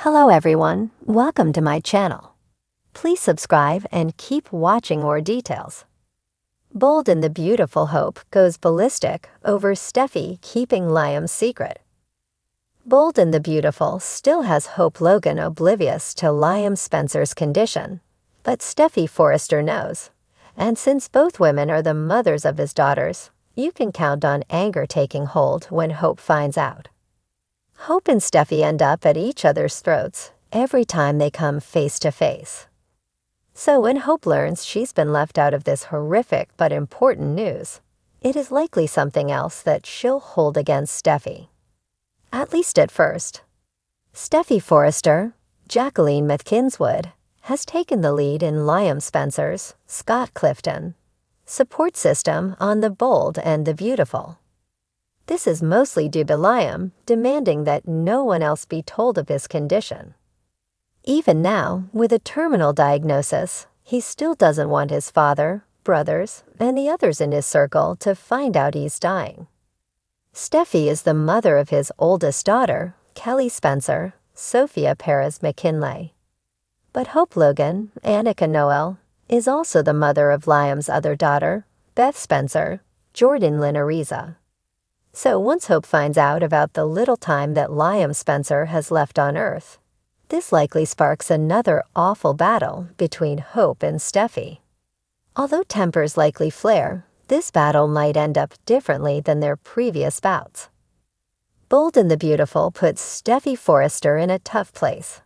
Hello everyone, welcome to my channel. Please subscribe and keep watching more details. Bold and the Beautiful Hope goes ballistic over Steffy keeping Liam's secret. Bold and the Beautiful still has Hope Logan oblivious to Liam Spencer's condition, but Steffy Forrester knows, and since both women are the mothers of his daughters, you can count on anger taking hold when Hope finds out. Hope and Steffy end up at each other's throats every time they come face to face. So when Hope learns she's been left out of this horrific but important news, it is likely something else that she'll hold against Steffy. At least at first. Steffy Forrester, Jacqueline McKinswood, has taken the lead in Liam Spencer's, Scott Clifton, support system on the Bold and the Beautiful. This is mostly due to Liam demanding that no one else be told of his condition. Even now, with a terminal diagnosis, he still doesn't want his father, brothers, and the others in his circle to find out he's dying. Steffy is the mother of his oldest daughter, Kelly Spencer, Sophia Perez McKinley. But Hope Logan, Annika Noel, is also the mother of Liam's other daughter, Beth Spencer, Jordan Lynn Ariza. So once Hope finds out about the little time that Liam Spencer has left on Earth, this likely sparks another awful battle between Hope and Steffy. Although tempers likely flare, this battle might end up differently than their previous bouts. Bold and the Beautiful puts Steffy Forrester in a tough place.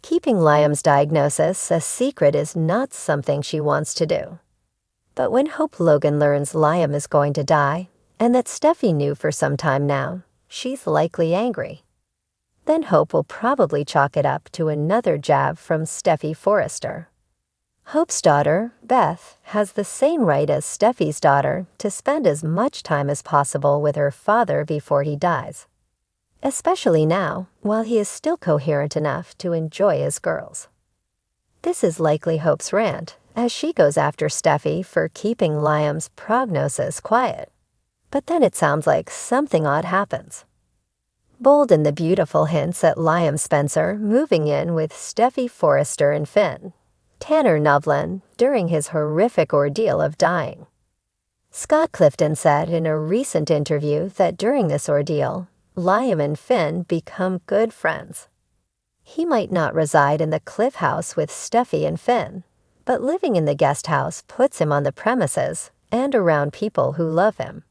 Keeping Liam's diagnosis a secret is not something she wants to do. But when Hope Logan learns Liam is going to die, and that Steffy knew for some time now, she's likely angry. Then Hope will probably chalk it up to another jab from Steffy Forrester. Hope's daughter, Beth, has the same right as Steffy's daughter to spend as much time as possible with her father before he dies. Especially now, while he is still coherent enough to enjoy his girls. This is likely Hope's rant, as she goes after Steffy for keeping Liam's prognosis quiet. But then it sounds like something odd happens. Bold and the Beautiful hints at Liam Spencer moving in with Steffy Forrester and Finn, Tanner Novlin, during his horrific ordeal of dying. Scott Clifton said in a recent interview that during this ordeal, Liam and Finn become good friends. He might not reside in the Cliff House with Steffy and Finn, but living in the guest house puts him on the premises and around people who love him.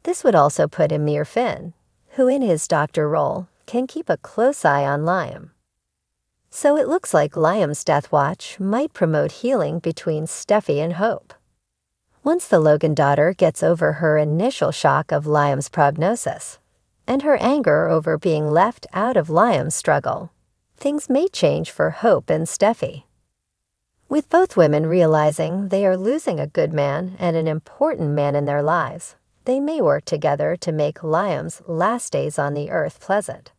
This would also put him near Finn, who in his doctor role can keep a close eye on Liam. So it looks like Liam's death watch might promote healing between Steffy and Hope. Once the Logan daughter gets over her initial shock of Liam's prognosis, and her anger over being left out of Liam's struggle, things may change for Hope and Steffy. With both women realizing they are losing a good man and an important man in their lives, they may work together to make Liam's last days on the earth pleasant.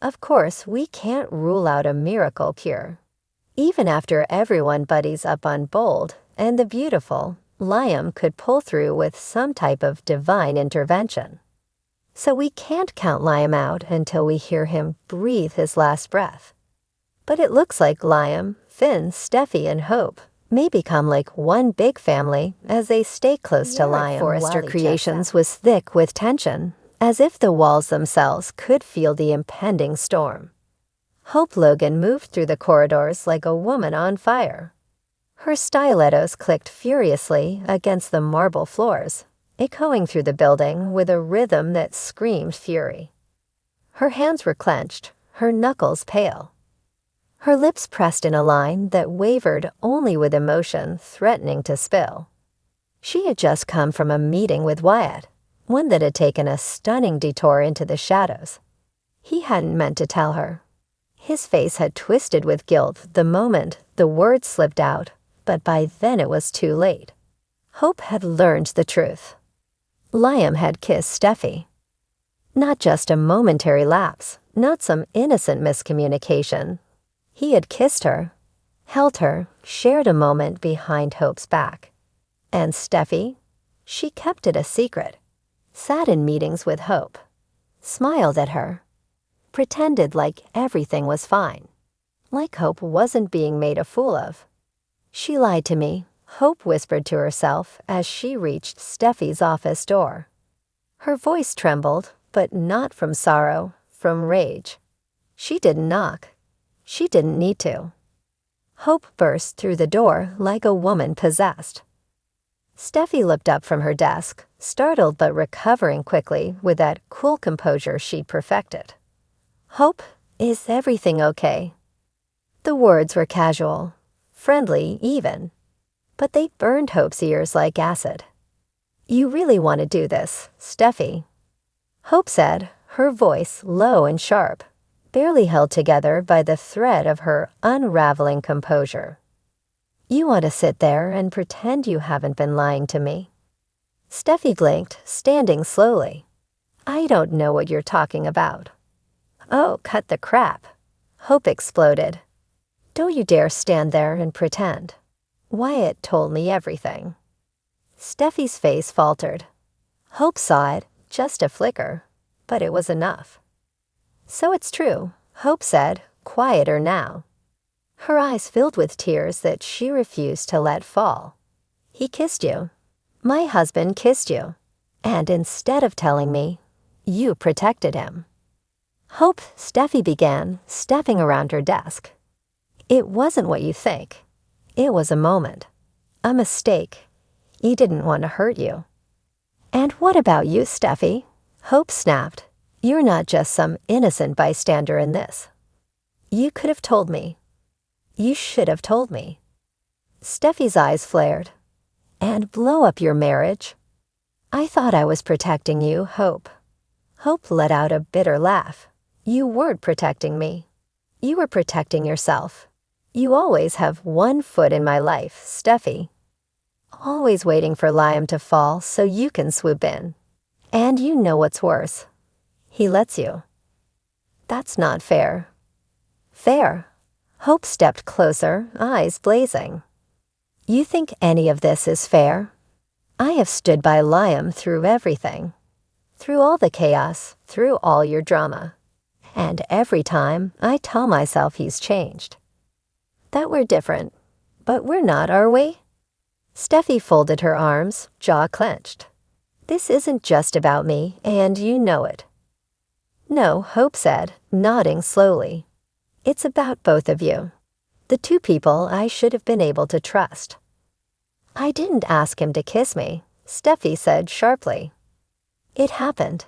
Of course, we can't rule out a miracle cure. Even after everyone buddies up on Bold and the Beautiful, Liam could pull through with some type of divine intervention. So we can't count Liam out until we hear him breathe his last breath. But it looks like Liam, Finn, Steffy, and Hope may become like one big family as they stay close to Liam. Forrester Creations was thick with tension, as if the walls themselves could feel the impending storm. Hope Logan moved through the corridors like a woman on fire. Her stilettos clicked furiously against the marble floors, echoing through the building with a rhythm that screamed fury. Her hands were clenched, her knuckles pale. Her lips pressed in a line that wavered only with emotion threatening to spill. She had just come from a meeting with Wyatt, one that had taken a stunning detour into the shadows. He hadn't meant to tell her. His face had twisted with guilt the moment the words slipped out, but by then it was too late. Hope had learned the truth. Liam had kissed Steffy. Not just a momentary lapse, not some innocent miscommunication. He had kissed her, held her, shared a moment behind Hope's back. And Steffy? She kept it a secret, sat in meetings with Hope, smiled at her, pretended like everything was fine, like Hope wasn't being made a fool of. "She lied to me," Hope whispered to herself as she reached Steffi's office door. Her voice trembled, but not from sorrow, from rage. She didn't knock. She didn't need to. Hope burst through the door like a woman possessed. Steffi looked up from her desk, startled but recovering quickly with that cool composure she'd perfected. "Hope, is everything okay?" The words were casual, friendly even, but they burned Hope's ears like acid. "You really want to do this, Steffi?" Hope said, her voice low and sharp, barely held together by the thread of her unraveling composure. "You want to sit there and pretend you haven't been lying to me?" Steffi blinked, standing slowly. "I don't know what you're talking about." "Oh, cut the crap," Hope exploded. "Don't you dare stand there and pretend. Wyatt told me everything." Steffi's face faltered. Hope saw it, just a flicker, but it was enough. "So it's true," Hope said, quieter now. Her eyes filled with tears that she refused to let fall. "He kissed you. My husband kissed you. And instead of telling me, you protected him." "Hope," Steffi began, stepping around her desk. "It wasn't what you think. It was a moment. A mistake. He didn't want to hurt you." "And what about you, Steffi?" Hope snapped. "You're not just some innocent bystander in this. You could have told me. You should have told me." Steffi's eyes flared. "And blow up your marriage?" "I thought I was protecting you, Hope." Hope let out a bitter laugh. "You weren't protecting me. You were protecting yourself. You always have one foot in my life, Steffi. Always waiting for Liam to fall so you can swoop in. And you know what's worse. He lets you." "That's not fair." "Fair." Hope stepped closer, eyes blazing. "You think any of this is fair? I have stood by Liam through everything. Through all the chaos, through all your drama. And every time I tell myself he's changed. That we're different. But we're not, are we?" Steffi folded her arms, jaw clenched. "This isn't just about me, and you know it." "No," Hope said, nodding slowly. "It's about both of you. The two people I should have been able to trust." "I didn't ask him to kiss me," Steffi said sharply. "It happened.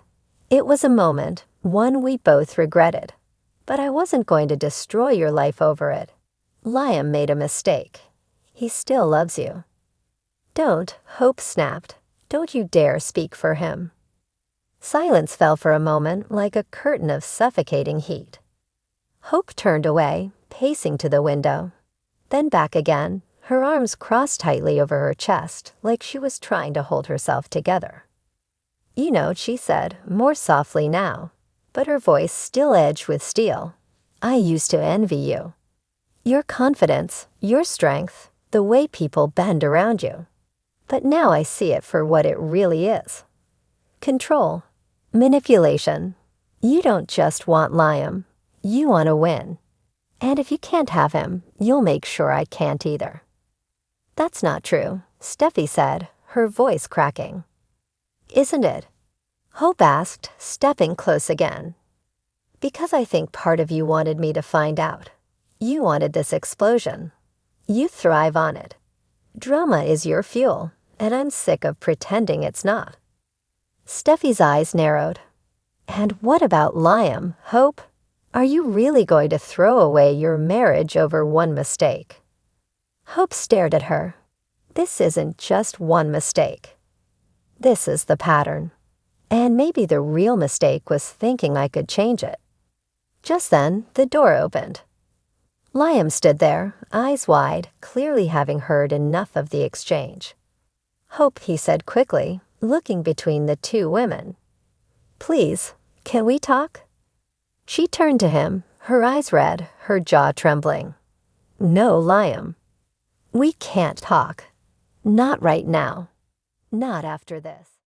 It was a moment, one we both regretted. But I wasn't going to destroy your life over it. Liam made a mistake. He still loves you." "Don't," Hope snapped. "Don't you dare speak for him." Silence fell for a moment like a curtain of suffocating heat. Hope turned away, pacing to the window, then back again, her arms crossed tightly over her chest like she was trying to hold herself together. "You know," she said, more softly now, but her voice still edged with steel, "I used to envy you. Your confidence, your strength, the way people bend around you. But now I see it for what it really is. Control. Manipulation. You don't just want Liam. You want to win. And if you can't have him, you'll make sure I can't either." "That's not true," Steffi said, her voice cracking. "Isn't it?" Hope asked, stepping close again. "Because I think part of you wanted me to find out. You wanted this explosion. You thrive on it. Drama is your fuel, and I'm sick of pretending it's not." Steffi's eyes narrowed. "And what about Liam, Hope? Are you really going to throw away your marriage over one mistake?" Hope stared at her. "This isn't just one mistake. This is the pattern. And maybe the real mistake was thinking I could change it." Just then, the door opened. Liam stood there, eyes wide, clearly having heard enough of the exchange. "Hope," he said quickly, looking between the two women. "Please, can we talk?" She turned to him, her eyes red, her jaw trembling. "No, Liam. We can't talk. Not right now. Not after this."